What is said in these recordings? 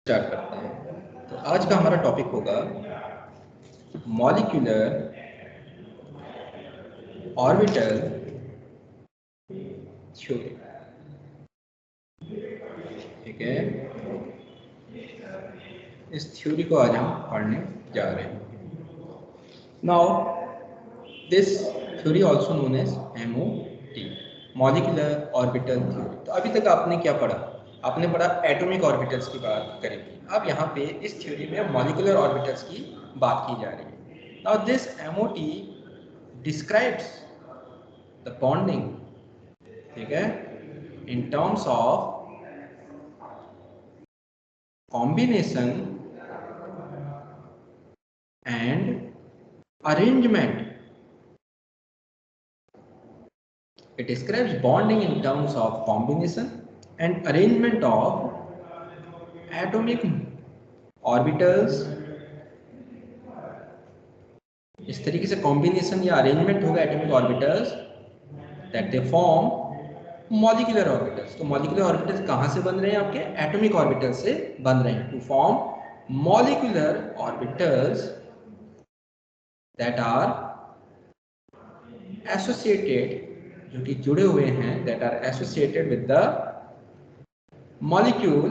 Start करते हैं। तो आज का हमारा टॉपिक होगा मॉलिक्यूलर ऑर्बिटल थ्योरी। ठीक है, इस थ्योरी को आज हम पढ़ने जा रहे हैं। Now this theory also known as MOT, molecular orbital theory. तो अभी तक आपने क्या पढ़ा? आपने पढ़ा एटॉमिक ऑर्बिटल्स की बात करेंगे। अब यहाँ पे इस थ्योरी में मॉलिक्यूलर ऑर्बिटल्स की बात की जा रही है। Now this MOT describes the bonding, ठीक है, in terms of combination and arrangement. It describes bonding in terms of combination and arrangement of atomic orbitals. इस तरीके से कॉम्बिनेशन या अरेंजमेंट होगा atomic orbitals that they form molecular orbitals. तो molecular orbitals कहाँ से बन रहे हैं? आपके एटॉमिक ऑर्बिटल्स से बन रहे हैं। To form molecular orbitals that are associated, जो कि जुड़े हुए हैं, that are associated with the molecule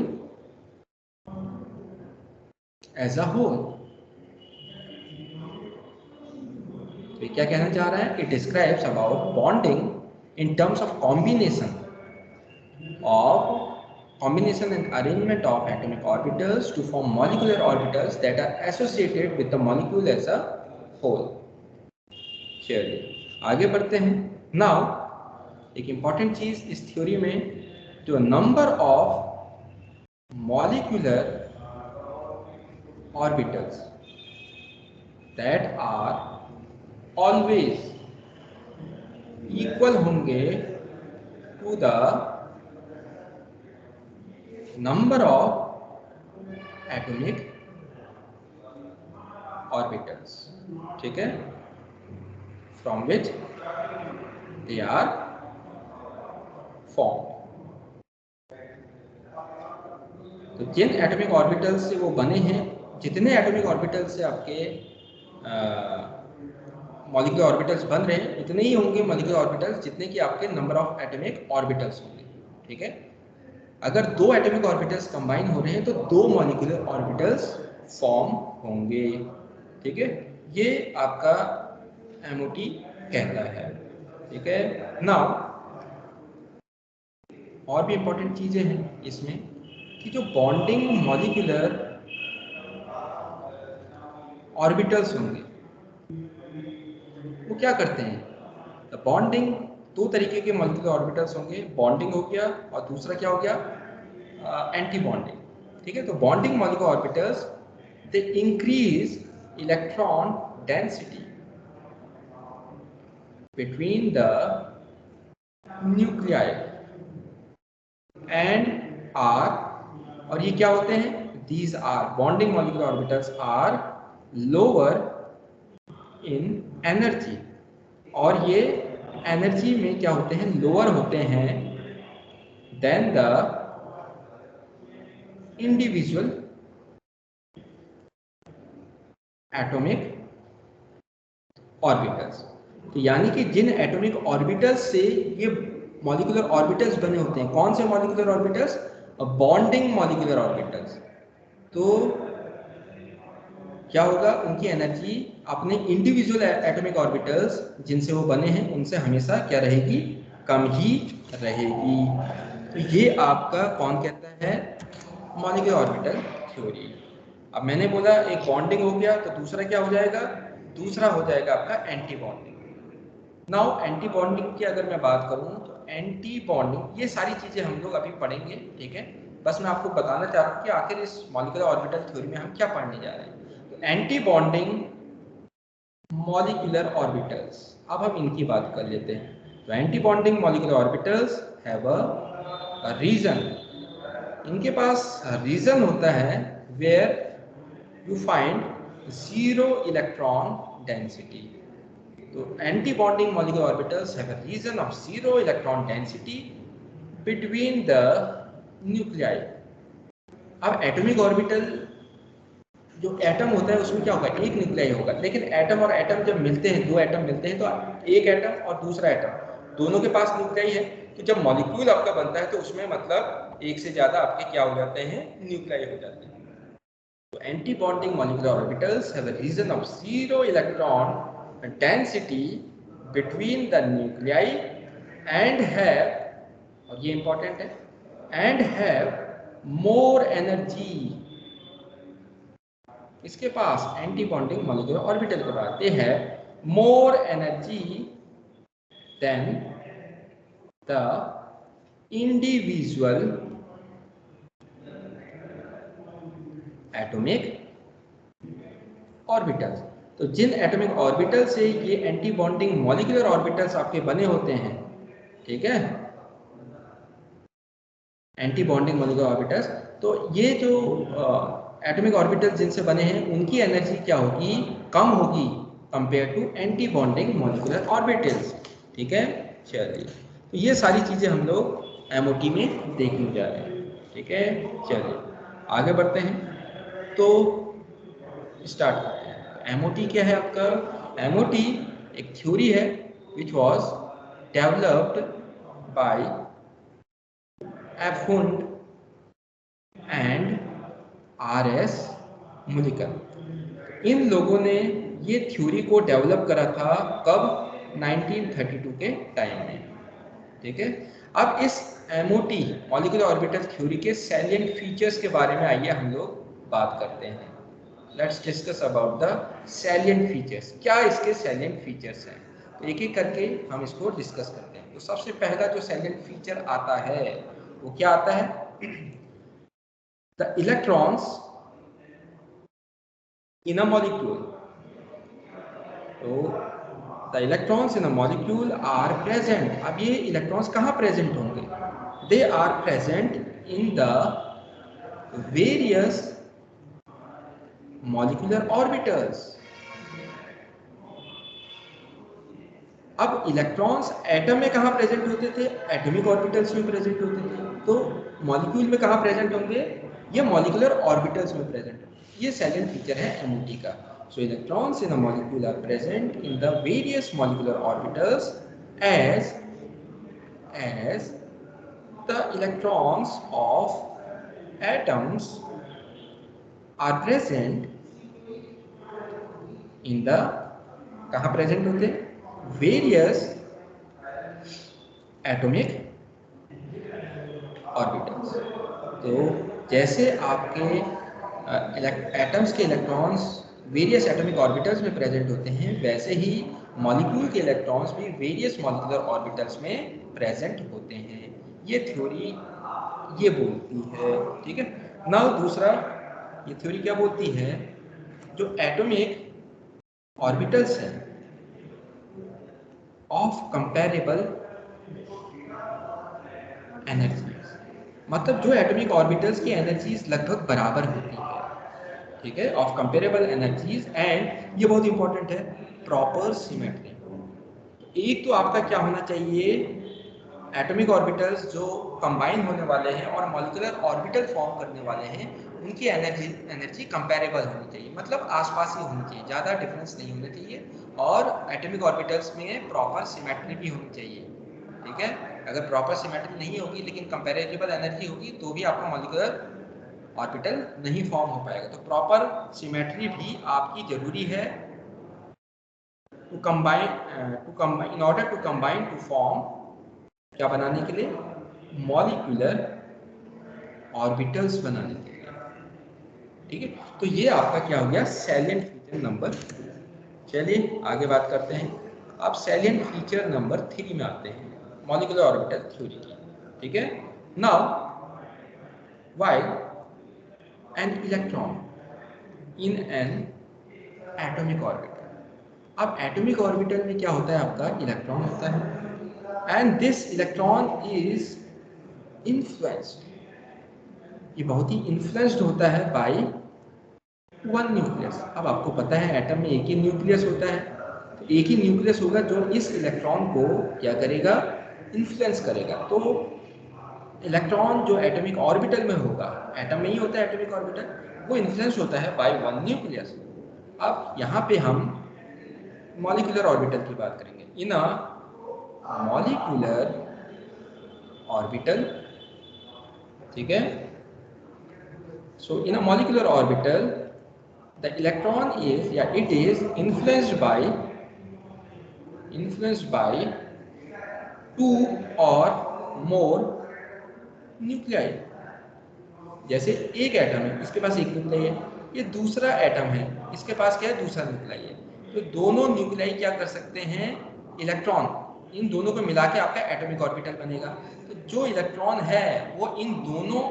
as a whole. तो क्या कहना चाह रहा है? It describes about bonding in terms of combination and arrangement of atomic orbitals to form molecular orbitals that are associated with the molecule as a whole. चलिए आगे बढ़ते हैं। नाउ एक इंपॉर्टेंट चीज इस थ्योरी में, जो number of molecular orbitals that are always equal होंगे to the number of atomic orbitals, ठीक है, from which they are form. तो जिन एटॉमिक ऑर्बिटल्स से वो बने हैं, जितने एटॉमिक ऑर्बिटल्स से आपके मॉलिक्यूलर ऑर्बिटल्स बन रहे हैं, उतने ही होंगे मॉलिक्यूलर ऑर्बिटल्स जितने कि आपके नंबर ऑफ एटॉमिक ऑर्बिटल्स होंगे। ठीक है, अगर दो एटॉमिक ऑर्बिटल्स कंबाइन हो रहे हैं तो दो मॉलिक्यूलर ऑर्बिटल्स फॉर्म होंगे। ठीक है, ये आपका MOT कहता है। ठीक है, नाउ और भी इंपॉर्टेंट चीजें हैं इसमें कि जो बॉन्डिंग मॉलिक्यूलर ऑर्बिटल्स होंगे वो क्या करते हैं? तो बॉन्डिंग, दो तरीके के मॉलिक्यूलर ऑर्बिटल्स होंगे, बॉन्डिंग हो गया और दूसरा क्या हो गया? Anti bonding. ठीक है, तो bonding molecular orbitals they increase electron density between the nuclei and are, और ये क्या होते हैं? These are bonding molecular orbitals are lower in energy, और ये एनर्जी में क्या होते हैं? लोअर होते हैं than the individual atomic orbitals. तो यानी कि जिन एटॉमिक ऑर्बिटल्स से ये मॉलिक्यूलर ऑर्बिटल्स बने होते हैं, कौन से molecular orbitals? Bonding molecular orbitals. तो क्या होगा? उनकी एनर्जी अपने इंडिविजुअल एटॉमिक ऑर्बिटल्स जिनसे वो बने हैं उनसे हमेशा क्या रहेगी? कम ही रहेगी। तो ये आपका कौन कहता है? Molecular orbital theory. अब मैंने बोला एक बॉन्डिंग हो गया, तो दूसरा क्या हो जाएगा? दूसरा हो जाएगा आपका anti bonding. Now anti bonding की अगर मैं बात करूं तो एंटी बॉन्डिंग, ये सारी चीजें हम लोग अभी पढ़ेंगे। ठीक है, बस मैं आपको बताना चाह रहा हूं कि आखिर इस मॉलिक्यूलर ऑर्बिटल थ्योरी में हम क्या पढ़ने जा रहे हैं। तो एंटी बॉन्डिंग मॉलिक्यूलर ऑर्बिटल्स, अब हम इनकी बात कर लेते हैं। तो anti bonding molecular orbitals have a region, इनके पास रीजन होता है where you find zero electron density. तो anti bonding molecular orbitals have a region of zero electron density between the nuclei अब एटॉमिक ऑर्बिटल जो एटम होता है उसमें क्या होगा, एक न्यूक्लियाई होगा, लेकिन एटम और एटम जब मिलते हैं, दो एटम मिलते हैं, तो एक एटम और दूसरा एटम दोनों के पास न्यूक्लियाई है, तो जब मॉलिक्यूल आपका बनता है तो उसमें मतलब एक से ज्यादा आपके क्या हो जाते हैं, न्यूक्लियाई हो जाते हैं। तो anti bonding molecular orbitals have a region of 0 electron density between the nuclei and have, और ये इंपॉर्टेंट है, एंड हैव मोर एनर्जी, इसके पास एंटी बॉन्डिंग मॉलिक्यूलर ऑर्बिटल के पास दे है more energy than the individual atomic orbitals. तो जिन एटॉमिक ऑर्बिटल से ये एंटी बॉन्डिंग मॉलिक्यूलर ऑर्बिटल्स आपके बने होते हैं, ठीक है, एंटी बॉन्डिंग मॉलिक्यूलर ऑर्बिटल्स, तो ये जो एटॉमिक ऑर्बिटल्स जिनसे बने हैं उनकी एनर्जी क्या होगी, कम होगी compare to anti bonding molecular orbitals, ठीक है। चलिए, तो ये सारी चीजें हम लोग एमओटी में देखने जा रहे हैं, ठीक है। चलिए आगे बढ़ते हैं, तो स्टार्ट करते हैं। एमओटी क्या है आपका, एमओटी एक थ्योरी है which was developed by F Hund and R S. Mulliken. इन लोगों ने ये थ्योरी को डेवलप करा था कब, 1932 के टाइम में, ठीक है। अब इस एमओटी मॉलिक्यूलर ऑर्बिटल थ्योरी के सैलिएंट फीचर्स के बारे में आइए हम लोग बात करते हैं। Let's discuss about the salient features. क्या इसके सैलिएंट फीचर्स हैं, तो एक एक करके हम इसको डिस्कस करते हैं। तो सबसे पहला जो सैलिएंट फीचर आता है वो क्या आता है, the electrons in a molecule. तो the electrons in a molecule are present. अब ये इलेक्ट्रॉन्स कहाँ प्रेजेंट होंगे, they are present in the various molecular orbitals. अब इलेक्ट्रॉन्स एटम में कहाँ प्रेजेंट होते थे, एटॉमिक ऑर्बिटल्स में प्रेजेंट होते थे, तो मॉलिक्यूल में कहाँ प्रेजेंट होंगे, ये मॉलिक्यूलर ऑर्बिटल्स में प्रेजेंट होंगे। ये सैलिएंट फीचर है एमओटी का। So electrons in a molecule are present in the various molecular orbitals as the electrons of atoms are present in the, कहाँ प्रेजेंट होते, वेरियस एटॉमिक ऑर्बिटल्स। तो जैसे आपके एटम्स के इलेक्ट्रॉन्स वेरियस एटॉमिक ऑर्बिटल्स में present होते हैं, वैसे ही मॉलिक्यूल के इलेक्ट्रॉन्स भी वेरियस मॉलिक्यूलर ऑर्बिटल्स में प्रेजेंट होते हैं। ये थ्योरी ये बोलती है, ठीक है। नाउ दूसरा, ये थ्योरी क्या बोलती है, जो एटॉमिक ऑर्बिटल्स हैं ऑफ कंपेरेबल एनर्जी, मतलब जो एटॉमिक ऑर्बिटल्स की एनर्जीज लगभग बराबर होती है, ठीक है, ऑफ कंपेरेबल एनर्जीज, एंड ये बहुत इंपॉर्टेंट है, प्रॉपर सिमेट्री। एक तो आपका क्या होना चाहिए, एटॉमिक ऑर्बिटल्स जो कंबाइन होने वाले हैं और मॉलिक्यूलर ऑर्बिटल फॉर्म करने वाले हैं, उनकी एनर्जी कंपेरेबल होनी चाहिए, मतलब आसपास ही होनी चाहिए, ज़्यादा डिफरेंस नहीं होना चाहिए, और एटॉमिक ऑर्बिटल्स में प्रॉपर सिमेट्री भी होनी चाहिए, ठीक है। अगर प्रॉपर सिमेट्री नहीं होगी लेकिन कंपेरेबल एनर्जी होगी तो भी आपका मॉलिक्यूलर ऑर्बिटल नहीं फॉर्म हो पाएगा। तो प्रॉपर सिमेट्री भी आपकी जरूरी है to combine in order to combine to form, क्या बनाने के लिए, मॉलिक्यूलर ऑर्बिटल्स बनाने के लिए, ठीक है। तो ये आपका क्या हो गया, सैलिएंट फीचर नंबर। चलिए आगे बात करते हैं। अब सैलिएंट फीचर नंबर 3 में आते हैं, मॉलिक्यूलर ऑर्बिटल थ्योरी की, ठीक है। Now while an electron in an atomic orbital, अब एटॉमिक ऑर्बिटल में क्या होता है, आपका इलेक्ट्रॉन होता है, and this electron is influenced, ये बहुत ही इन्फ्लुएंस्ड होता है बाय वन न्यूक्लियस। अब आपको पता है एटम में एक ही न्यूक्लियस होता है, तो एक ही न्यूक्लियस होगा जो इस इलेक्ट्रॉन को क्या करेगा, इन्फ्लुएंस करेगा। तो इलेक्ट्रॉन जो एटॉमिक ऑर्बिटल में होगा, एटम में ही होता है एटॉमिक ऑर्बिटल, वो इन्फ्लुएंस होता है बाय वन न्यूक्लियस। अब यहाँ पे हम मॉलिक्यूलर ऑर्बिटल की बात करेंगे। इन अ मॉलिक्यूलर ऑर्बिटल, ठीक है, so in a molecular orbital the electron is, yeah, it is influenced by two or more nuclei। जैसे एक एटम है, इसके पास एक न्यूक्लियाई है, ये दूसरा एटम है, इसके पास क्या है, दूसरा न्यूक्लियाई है। तो दोनों न्यूक्लियाई क्या कर सकते हैं, इलेक्ट्रॉन, इन दोनों को मिला के आपका एटॉमिक ऑर्बिटल बनेगा। तो जो इलेक्ट्रॉन है वो इन दोनों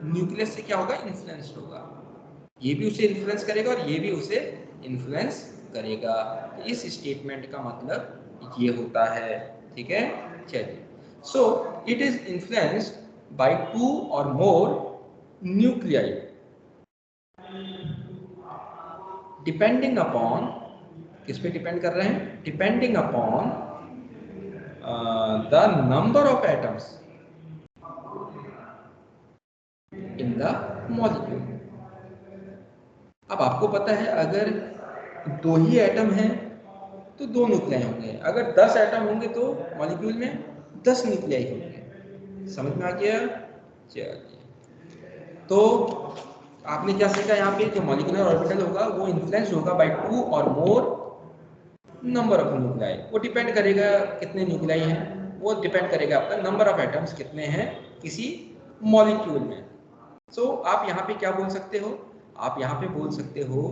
न्यूक्लियस से क्या होगा, इन्फ्लुएंस्ड होगा। ये भी उसे इन्फ्लुएंस करेगा और ये भी उसे इन्फ्लुएंस करेगा। इस स्टेटमेंट का मतलब ये होता है, ठीक है। चलिए, so it is influenced by two और मोर न्यूक्लियाई डिपेंडिंग अपॉन, किस पे डिपेंड कर रहे हैं, depending upon the number of atoms in the molecule. अब आपको पता है अगर दो ही एटम हैं तो दो न्यूक्लियाई होंगे, अगर 10 एटम होंगे तो मॉलिक्यूल में 10 न्यूक्लियाई होंगे। समझ में आ गया? चलिए, तो आपने क्या सीखा यहाँ पे, जो मॉलिक्यूलर ऑर्बिटल होगा वो इन्फ्लुएंस होगा बाय टू और मोर नंबर ऑफ न्यूक्लियाई। वो डिपेंड करेगा कितने न्यूक्लियाई हैं, वो डिपेंड करेगा आपका नंबर ऑफ एटम्स कितने हैं किसी मॉलिक्यूल में। सो आप यहाँ पे क्या बोल सकते हो, आप यहाँ पे बोल सकते हो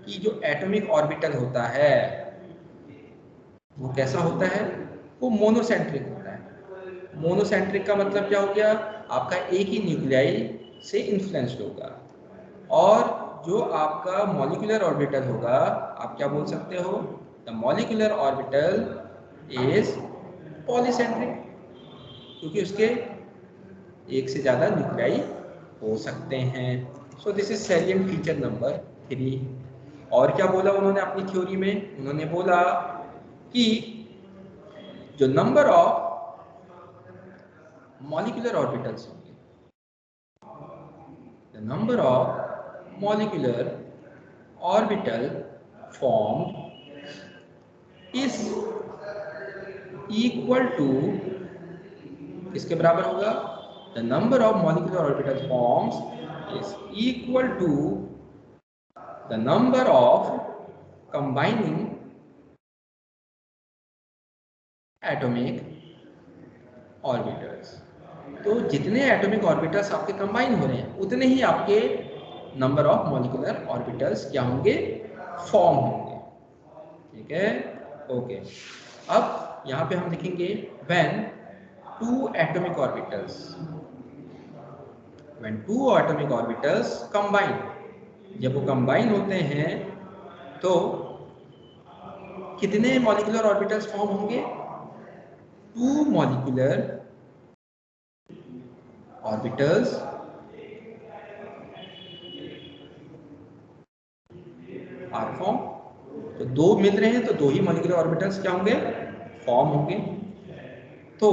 कि जो एटॉमिक ऑर्बिटल होता है वो कैसा होता है, वो मोनोसेंट्रिक होता है। मोनोसेंट्रिक का मतलब क्या हो गया, आपका एक ही न्यूक्लियाई से इन्फ्लुएंस्ड होगा। और जो आपका मॉलिक्यूलर ऑर्बिटल होगा, आप क्या बोल सकते हो, the molecular orbital is polycentric, क्योंकि उसके एक से ज़्यादा न्यूक्लियाई हो सकते हैं। So this is salient feature number 3। और क्या बोला उन्होंने अपनी थ्योरी में, उन्होंने बोला कि जो नंबर ऑफ मॉलिक्यूलर ऑर्बिटल्स होंगे, the number of molecular orbital form is equal to, किसके बराबर होगा, the number of molecular orbital forms is equal to the number of combining atomic orbitals. तो जितने एटॉमिक ऑर्बिटल्स आपके कंबाइन हो रहे हैं उतने ही आपके नंबर ऑफ मॉलिक्यूलर ऑर्बिटल्स क्या होंगे, फॉर्म होंगे, ठीक है। ओके, अब यहाँ पे हम लिखेंगे when two atomic orbitals, when two atomic orbitals combine, जब वो कंबाइन होते हैं तो कितने मॉलिक्यूलर ऑर्बिटल्स फॉर्म होंगे, two molecular orbitals are form. तो दो मिल रहे हैं तो दो ही मॉलिक्यूलर ऑर्बिटल्स क्या होंगे, फॉर्म होंगे। तो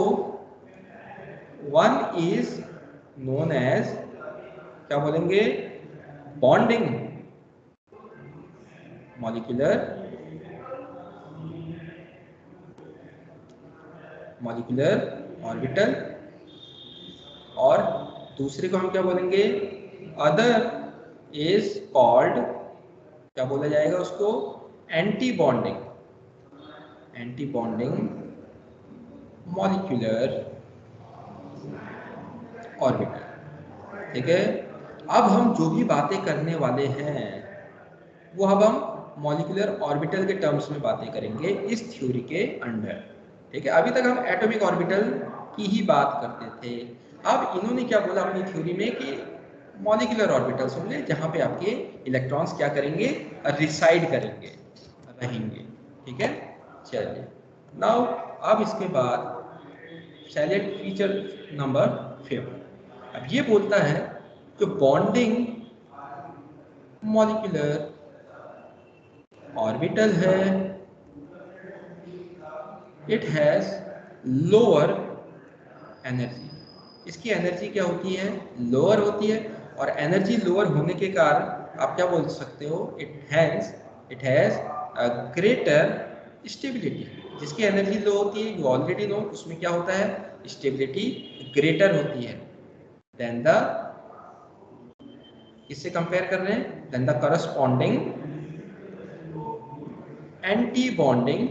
वन इज नोन एज, क्या बोलेंगे, बॉन्डिंग मॉलिक्यूलर ऑर्बिटल, और दूसरे को हम क्या बोलेंगे, अदर इज कॉल्ड, क्या बोला जाएगा उसको, एंटी बॉन्डिंग मॉलिक्यूलर ऑर्बिटल, ठीक है। अब हम जो भी बातें करने वाले हैं वो अब हम मॉलिक्यूलर ऑर्बिटल के टर्म्स में बातें करेंगे इस थ्योरी के अंडर, ठीक है। अभी तक हम एटॉमिक ऑर्बिटल की ही बात करते थे। अब इन्होंने क्या बोला अपनी थ्योरी में कि मॉलिक्यूलर ऑर्बिटल्स होंगे जहां पे आपके इलेक्ट्रॉन्स क्या करेंगे, रिसाइड करेंगे, रहेंगे, ठीक है। चलिए, नाउ अब इसके बाद सैलिएंट फीचर नंबर 5, अब ये बोलता है जो बॉन्डिंग मॉलिक्यूलर ऑर्बिटल है, इट हैज लोअर एनर्जी, इसकी एनर्जी क्या होती है, लोअर होती है, और एनर्जी लोअर होने के कारण आप क्या बोल सकते हो, it has a greater stability. जिसकी एनर्जी लो होती है, यू ऑलरेडी नो, उसमें क्या होता है, स्टेबिलिटी ग्रेटर होती है देन द, इससे कंपेयर कर रहे हैं, than the corresponding anti bonding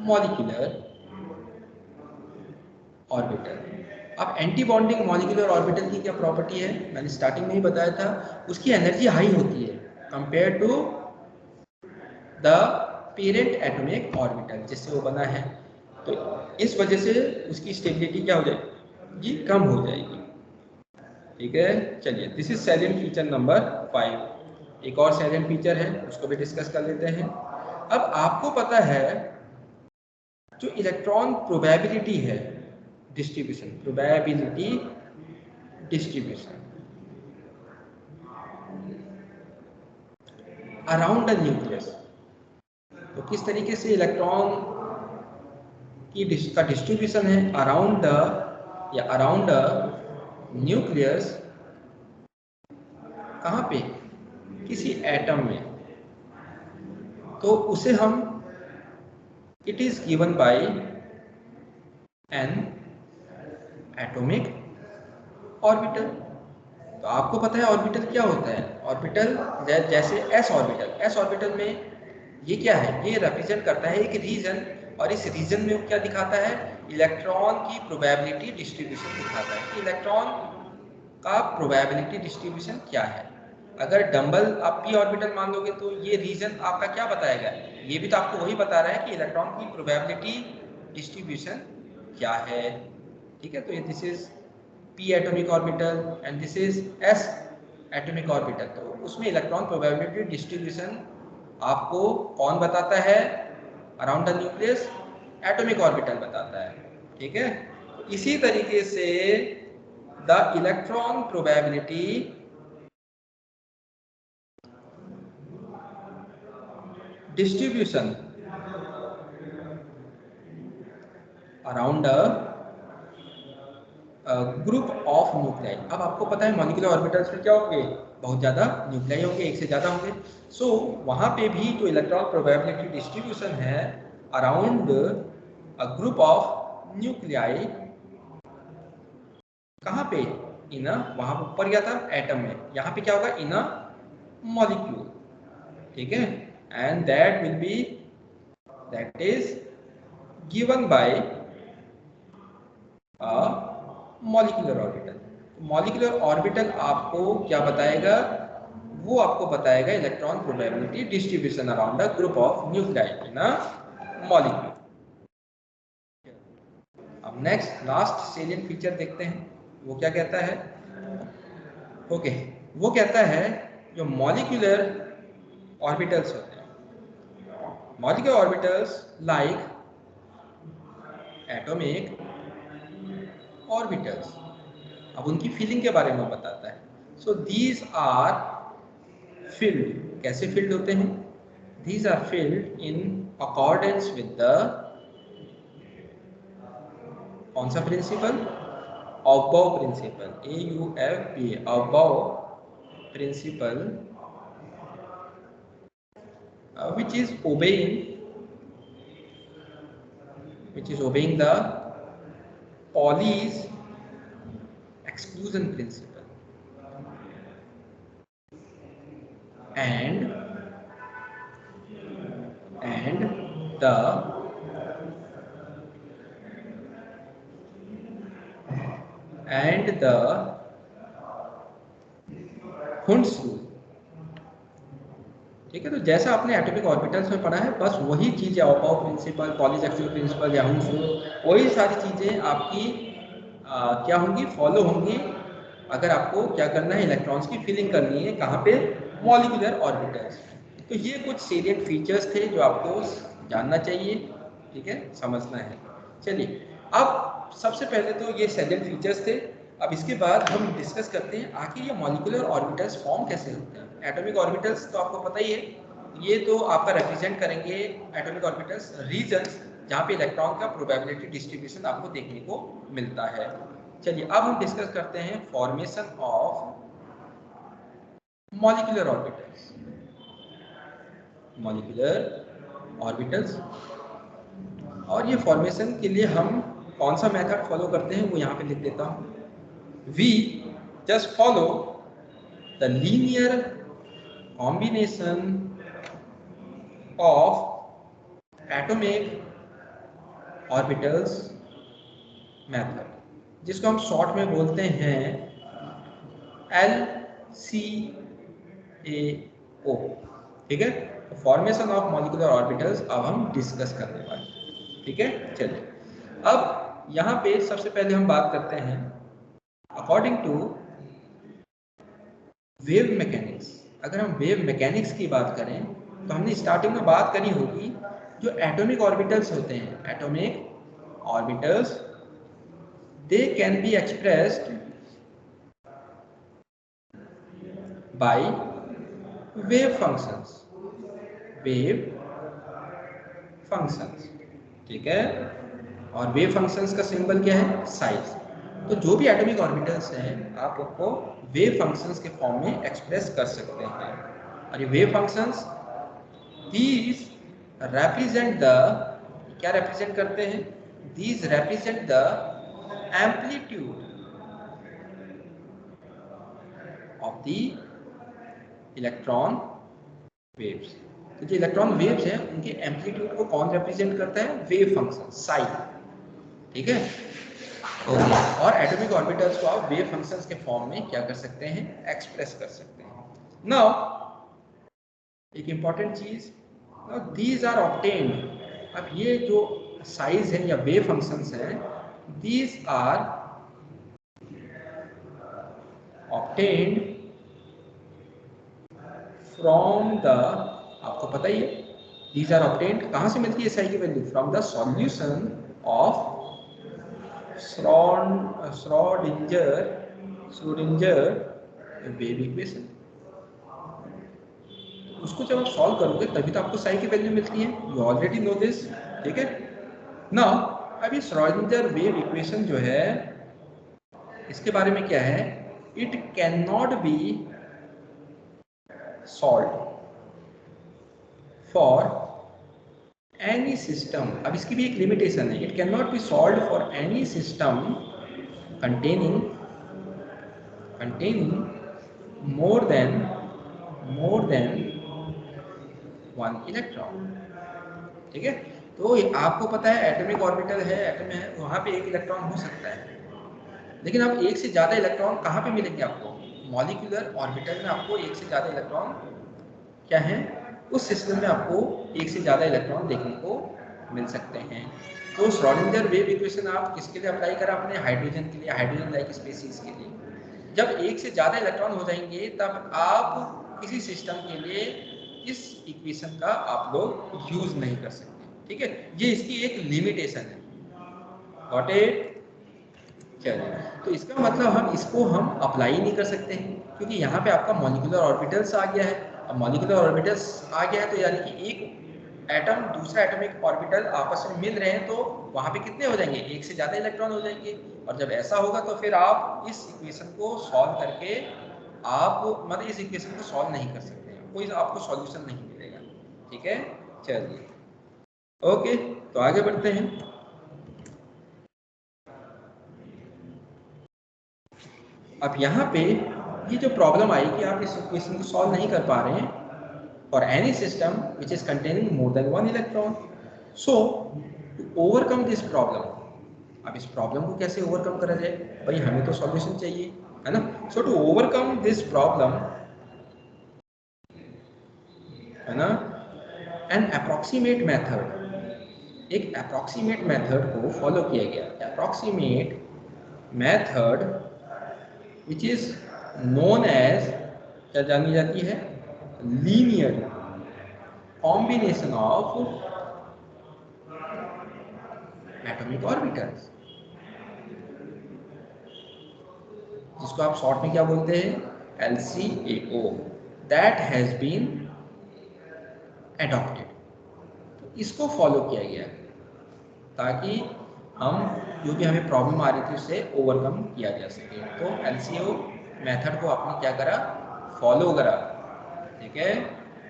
molecular orbital. अब एंटी बॉन्डिंग मॉलिक्यूलर ऑर्बिटल की क्या प्रॉपर्टी है, मैंने स्टार्टिंग में ही बताया था, उसकी एनर्जी हाई होती है compare to the parent atomic orbital जिससे वो बना है। तो इस वजह से उसकी स्टेबिलिटी क्या हो जाएगी, कम हो जाएगी। ठीक है, चलिए, this is salient feature number 5। एक और सैलिएंट फीचर है, उसको भी डिस्कस कर लेते हैं। अब आपको पता है जो इलेक्ट्रॉन प्रोबेबिलिटी है, distribution, probability distribution around the nucleus, तो किस तरीके से इलेक्ट्रॉन की का डिस्ट्रीब्यूशन है अराउंड द, या अराउंड द न्यूक्लियस, कहाँ पे, किसी एटम में, तो उसे हम, it is given by N atomic orbital. तो आपको पता है ऑर्बिटल क्या होता है, ऑर्बिटल जैसे एस ऑर्बिटल, एस ऑर्बिटल में ये क्या है, ये रिप्रेजेंट करता है एक रीजन, और इस रीजन में क्या दिखाता है, इलेक्ट्रॉन की प्रोबेबिलिटी डिस्ट्रीब्यूशन दिखाता है कि इलेक्ट्रॉन का प्रोबेबिलिटी डिस्ट्रीब्यूशन क्या है। अगर डंबल आप पी ऑर्बिटल मान लोगे तो ये रीजन आपका क्या बताएगा, ये भी तो आपको वही बता रहा है कि इलेक्ट्रॉन की प्रोबेबिलिटी डिस्ट्रीब्यूशन क्या है। ठीक है, तो ये this is P atomic orbital and this is S atomic orbital. तो उसमें इलेक्ट्रॉन प्रोबेबिलिटी डिस्ट्रीब्यूशन आपको कौन बताता है, around the nucleus atomic orbital बताता है। ठीक है, इसी तरीके से the electron probability distribution around group of nuclei. अब आपको पता है मॉलिक्यूलर ऑर्बिटल्स में क्या होंगे, बहुत ज़्यादा न्यूक्लियाई होंगे, एक से ज़्यादा होंगे। सो वहाँ पे भी जो इलेक्ट्रॉन प्रोबेबिलिटी डिस्ट्रीब्यूशन है around a group of nuclei, कहाँ पे, इन वहाँ ऊपर गया था एटम में, यहाँ पे क्या होगा, इन मॉलिक्यूल। ठीक है, and that will be, that is given by a molecular orbital. Molecular orbital आपको क्या बताएगा, वो आपको बताएगा electron probability distribution around the group of nuclei in a molecule. अब नेक्स्ट लास्ट सेलिएंट फीचर देखते हैं, वो क्या कहता है। ओके, वो कहता है जो मॉलिक्यूलर ऑर्बिटल्स होते हैं, molecular orbitals like atomic orbitals, अब उनकी फीलिंग के बारे में बताता है। सो दीज आर फिल्ड, कैसे फिल्ड होते हैं, these are filled in accordance with the, कौन सा principle, aufbau principle, AUFP, aufbau principle, which is obeying the Pauli's exclusion principle and the Hund's rule। ठीक है, तो जैसा आपने एटॉमिक ऑर्बिटल्स में पढ़ा है बस वही चीजें, aufbau principle, Pauli's exclusion principle या हुंस रूल, वही सारी चीजें आपकी क्या होंगी, फॉलो होंगी अगर आपको क्या करना है, इलेक्ट्रॉन्स की फिलिंग करनी है, कहाँ पे, मॉलिक्यूलर ऑर्बिटल्स। तो ये कुछ सेलिएंट फीचर्स थे जो आपको जानना चाहिए, ठीक है, समझना है। चलिए, अब सबसे पहले तो ये सेलिएंट फीचर्स थे। अब इसके बाद हम डिस्कस करते हैं आखिर ये मॉलिक्यूलर ऑर्बिटल्स फॉर्म कैसे होते हैं। एटॉमिक ऑर्बिटल्स तो आपको पता ही है, ये तो आपका रिप्रेजेंट करेंगे एटॉमिक ऑर्बिटल्स रीजन्स जहाँ पे इलेक्ट्रॉन का प्रोबेबिलिटी डिस्ट्रीब्यूशन आपको देखने को मिलता है। चलिए अब हम डिस्कस करते हैं formation of molecular orbitals. Molecular orbitals, और ये फॉर्मेशन के लिए हम कौन सा मेथड फॉलो करते हैं वो यहाँ पे लिख देता हूँ। We just follow the linear combination of atomic orbitals method, जिसको हम शॉर्ट में बोलते हैं LCAO। ठीक है, फॉर्मेशन ऑफ मॉलिक्यूलर ऑर्बिटल्स अब हम डिस्कस करने वाले हैं। ठीक है, चलिए अब यहाँ पे सबसे पहले हम बात करते हैं अकॉर्डिंग टू वेव मैकेनिक्स। अगर हम वेव मैकेनिक्स की बात करें तो हमने स्टार्टिंग में बात करी होगी जो एटॉमिक ऑर्बिटल्स होते हैं, atomic orbitals they can be expressed by wave functions. Wave functions, ठीक है, और वेव फंक्शंस का सिंबल क्या है, साइज। तो जो भी एटॉमिक ऑर्बिटल्स हैं आप उनको वेव फंक्शंस के फॉर्म में एक्सप्रेस कर सकते हैं। और ये wave functions these represent the, क्या रिप्रेजेंट करते हैं, these represent the amplitude of the electron waves. तो जो इलेक्ट्रॉन वेव्स हैं उनके एम्पलीट्यूड को कौन रिप्रेजेंट करता है, वेव फंक्शन साई। ठीक है, ओके। और एटॉमिक ऑर्बिटल्स को आप वेव फंक्शंस के फॉर्म में क्या कर सकते हैं, एक्सप्रेस कर सकते हैं। नाउ एक इंपॉर्टेंट चीज, दीज आर ऑब्टेन्ड। अब ये जो साइज है या वेव फंक्शंस हैं, these are obtained from the, आपको पता ही है, दीज आर ऑब्टेन्ड कहाँ से मिलती है साई की value, from the solution of Schrodinger wave equation. उसको जब आप सॉल्व करोगे तभी तो आपको साई की वैल्यू मिलती है, यू ऑलरेडी नो दिस। ठीक है, नाउ अब ये श्रोडिंगर वेव इक्वेशन जो है इसके बारे में क्या है, it can not be solve for any system. अब इसकी भी एक लिमिटेशन है, it can not be solve for any system containing more than one electron। ठीक है, तो आपको पता है एटॉमिक ऑर्बिटल है, एटम है, वहां पे एक इलेक्ट्रॉन हो सकता है, लेकिन अब एक से ज्यादा इलेक्ट्रॉन कहाँ पे मिलेंगे आपको, मॉलिक्यूलर ऑर्बिटल में आपको एक से ज्यादा इलेक्ट्रॉन क्या है, उस सिस्टम में आपको एक से ज्यादा इलेक्ट्रॉन देखने को मिल सकते हैं। तो श्रोडिंगर वेव इक्वेशन आप किसके लिए अप्लाई करा, अपने हाइड्रोजन के लिए, हाइड्रोजन लाइक स्पीशीज के लिए। जब एक से ज्यादा इलेक्ट्रॉन हो जाएंगे तब आप किसी सिस्टम के लिए इस इक्वेशन का आप लोग यूज नहीं कर सकते। ठीक है, ये इसकी एक लिमिटेशन है। Got it? चलिए, तो इसका मतलब हम अप्लाई नहीं कर सकते क्योंकि यहाँ पे आपका मॉलिक्यूलर ऑर्बिटल्स आ गया है। अब मॉलिक्यूलर ऑर्बिटल्स आ गया है तो यानी कि एक एटम दूसरा एटॉमिक ऑर्बिटल आपस में मिल रहे हैं, तो वहाँ पे कितने हो जाएंगे, एक से ज़्यादा इलेक्ट्रॉन हो जाएंगे। और जब ऐसा होगा तो फिर आप इस इक्वेशन को सॉल्व करके आप मतलब इस इक्वेशन को सॉल्व नहीं कर सकते, कोई आपको सॉल्यूशन नहीं मिलेगा। ठीक है, चलिए ओके, तो आगे बढ़ते हैं। अब यहाँ पे ये जो प्रॉब्लम आई कि आप इस इक्वेशन को सॉल्व नहीं कर पा रहे हैं for any system which is containing more than one electron. So to overcome this problem, अब इस प्रॉब्लम को कैसे ओवरकम करा जाए, भाई हमें तो सॉल्यूशन चाहिए, है ना। So to overcome this problem, है ना, एन अप्रॉक्सीमेट मेथड, एक अप्रॉक्सीमेट मेथड को फॉलो किया गया। Approximate method which is known as, क्या जानी जाती है, linear combination of atomic orbitals, जिसको आप शॉर्ट में क्या बोलते हैं, LCAO, that has been adopted. तो इसको फॉलो किया गया। ताकि हम जो भी हमें प्रॉब्लम आ रही थी उससे ओवरकम किया जा सके। तो LCO मेथड को आपने क्या करा, फॉलो करा। ठीक है,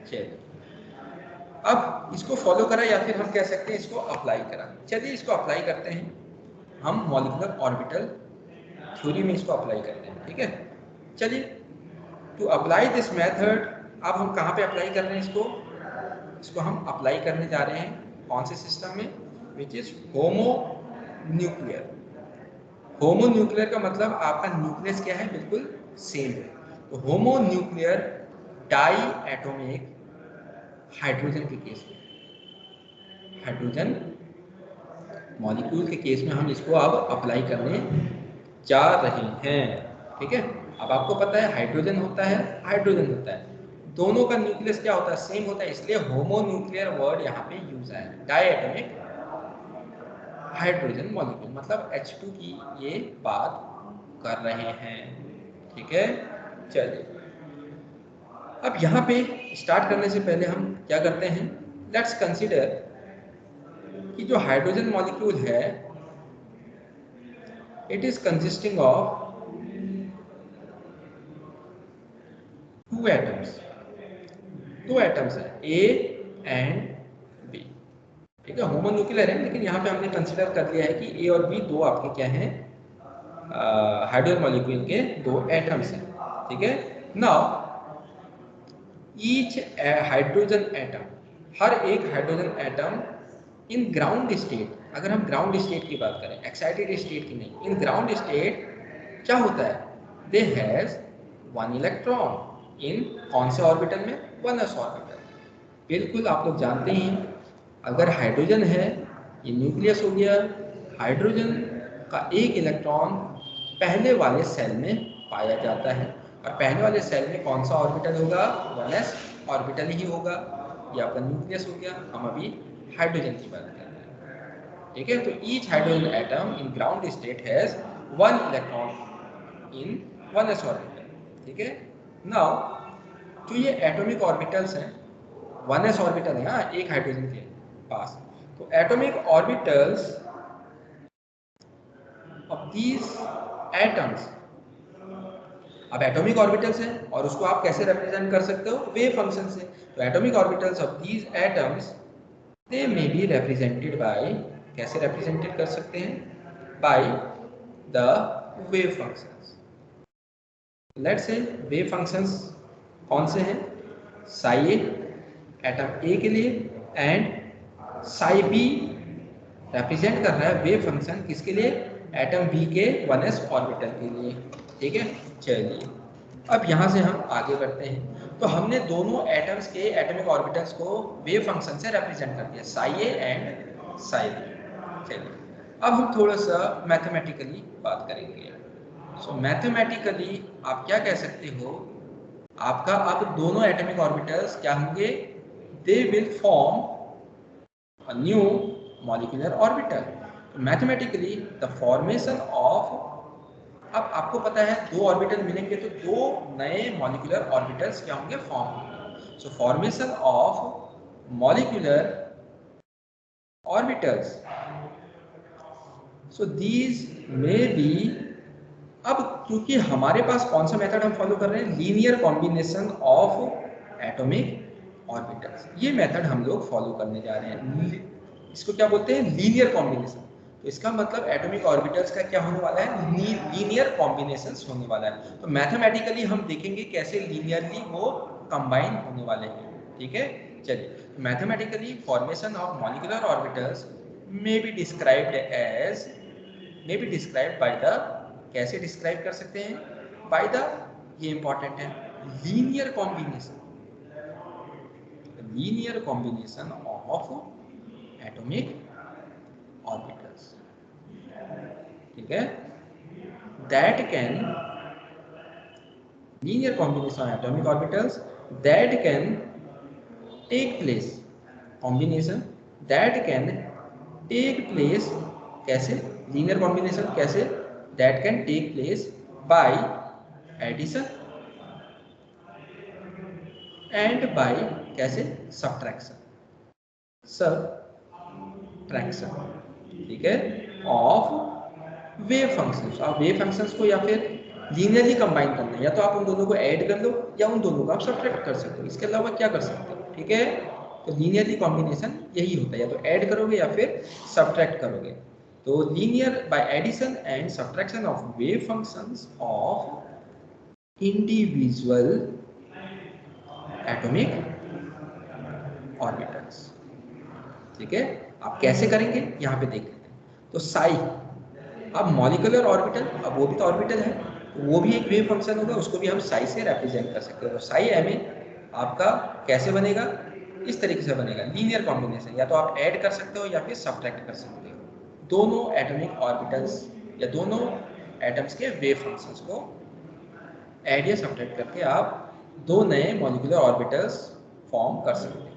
चलिए अब इसको फॉलो करा या फिर हम कह सकते हैं इसको अप्लाई करा। चलिए इसको अप्लाई करते हैं, हम मॉलिक्यूलर ऑर्बिटल थ्योरी में इसको अप्लाई करते हैं। ठीक है, चलिए टू अप्लाई दिस मेथड, अब हम कहाँ पे अप्लाई कर रहे हैं इसको हम अप्लाई करने जा रहे हैं कौन से सिस्टम में, which is homo nuclear. Homo nuclear का मतलब आपका न्यूक्लियस क्या है, बिल्कुल सेम है। तो homonuclear diatomic hydrogen के केस में, हाइड्रोजन मॉलिक्यूल के केस में हम इसको अब अप्लाई करने जा रहे हैं। ठीक है, अब आपको पता है हाइड्रोजन होता है, हाइड्रोजन होता है, दोनों का न्यूक्लियस क्या होता है, सेम होता है, इसलिए होमो न्यूक्लियर वर्ड यहाँ पे यूज है। डाई एटॉमिक हाइड्रोजन मॉलिक्यूल मतलब H2 की ये बात कर रहे हैं। ठीक है, चलिए अब यहाँ पे स्टार्ट करने से पहले हम क्या करते हैं, लेट्स कंसीडर कि जो हाइड्रोजन मॉलिक्यूल है it is consisting of two atoms, दो एटम्स है A एंड B। ठीक है, होमो न्यूक्लियर है लेकिन यहाँ पे हमने कंसीडर कर लिया है कि A और B दो आपके क्या हैं, हाइड्रोजन मॉलिक्यूल के दो एटम्स हैं। ठीक है, नाउ ईच हाइड्रोजन एटम, हर एक hydrogen atom in ground state, अगर हम ग्राउंड स्टेट की बात करें, एक्साइटेड स्टेट की नहीं, इन ग्राउंड स्टेट क्या होता है, they has one electron in कौन से ऑर्बिटल में, 1s ऑर्बिटल। बिल्कुल आप लोग जानते हैं अगर हाइड्रोजन है, ये न्यूक्लियस हो गया, हाइड्रोजन का एक इलेक्ट्रॉन पहले वाले सेल में पाया जाता है, और पहले वाले सेल में कौन सा ऑर्बिटल होगा, 1s ऑर्बिटल ही होगा, ये आपका न्यूक्लियस हो गया। हम अभी हाइड्रोजन की बात कर रहे हैं। ठीक है, तो each hydrogen atom in ground state has one electron in 1s orbital. ठीक है, नाउ जो ये एटॉमिक ऑर्बिटल्स हैं, 1s ऑर्बिटल है हाँ एक हाइड्रोजन के पास, तो atomic orbitals of these atoms, अब एटॉमिक ऑर्बिटल्स हैं और उसको आप कैसे रिप्रेजेंट कर सकते हो, वेव फंक्शन से। तो atomic orbitals of these atoms they may be represented by, कैसे रिप्रेजेंटेड कर सकते हैं, by the wave functions. Let's say wave functions कौन से हैं, साई ए एटम ए के लिए एंड साई बी रिप्रेजेंट कर रहा है वेव फंक्शन किसके लिए, एटम बी के 1s ऑर्बिटल के लिए। ठीक है, चलिए अब यहाँ से हम आगे बढ़ते हैं। तो हमने दोनों एटम्स के एटॉमिक ऑर्बिटल्स को वेव फंक्शन से रिप्रेजेंट कर दिया, psi A and psi B. चलिए अब हम थोड़ा सा मैथमेटिकली बात करेंगे। सो मैथमेटिकली आप क्या कह सकते हो, आपका अब दोनों एटॉमिक ऑर्बिटल्स क्या होंगे, they will form a new molecular orbital. Mathematically the formation of, अब आपको पता है दो ऑर्बिटल मिलेंगे तो दो नए मॉलिक्यूलर ऑर्बिटल्स क्या होंगे, फॉर्म होंगे। सो formation of molecular orbitals, so these may be, अब क्योंकि हमारे पास कौन सा मेथड हम फॉलो कर रहे हैं, linear combination of atomic orbitals, ये मेथड हम लोग फॉलो करने जा रहे हैं। इसको क्या बोलते हैं, लीनियर कॉम्बिनेशन। तो इसका मतलब एटॉमिक ऑर्बिटल्स का क्या होने वाला है, लीनियर कॉम्बिनेशंस होने वाला है। तो मैथमेटिकली हम देखेंगे कैसे लीनियरली वो कंबाइन होने वाले हैं। ठीक है, चलिए mathematically formation of molecular orbitals may be described as, may be described by the, कैसे डिस्क्राइब कर सकते हैं, बाय द, ये इंपॉर्टेंट है, linear combination, linear combination of atomic orbitals. ठीक है, that can, linear combination of atomic orbitals that can take place, combination that can take place, कैसे, linear combination कैसे, that can take place by addition and by, कैसे, subtraction, subtraction. ठीक है, of wave functions. आप wave functions को या फिर linearly combine करना है, या तो आप उन दोनों को ऐड कर लो या उन दोनों को आप सब्ट्रैक्ट कर सकते हो, इसके अलावा क्या कर सकते हो, ठीक है। तो लीनियरली कॉम्बिनेशन यही होता है, या तो ऐड करोगे या फिर सब्ट्रैक्ट करोगे। तो linear by addition and subtraction of wave functions of individual atomic orbitals, ठीक है। आप कैसे करेंगे यहाँ पे देख लेते हैं। तो साई, अब मॉलिक्यूलर ऑर्बिटल, अब वो भी तो ऑर्बिटल है, तो वो भी एक वेव फंक्शन होगा, उसको भी हम साई से रिप्रेजेंट कर सकते हैं। तो साई एम आपका कैसे बनेगा, इस तरीके से बनेगा, लीनियर कॉम्बिनेशन, या तो आप ऐड कर सकते हो या फिर सब्ट्रैक्ट कर सकते हो दोनों एटॉमिक ऑर्बिटल्स या दोनों एटम्स के वेव फंक्शंस को ऐड या सब्ट्रैक्ट करके आप दो नए मॉलिक्यूलर ऑर्बिटल्स फॉर्म कर सकते हैं।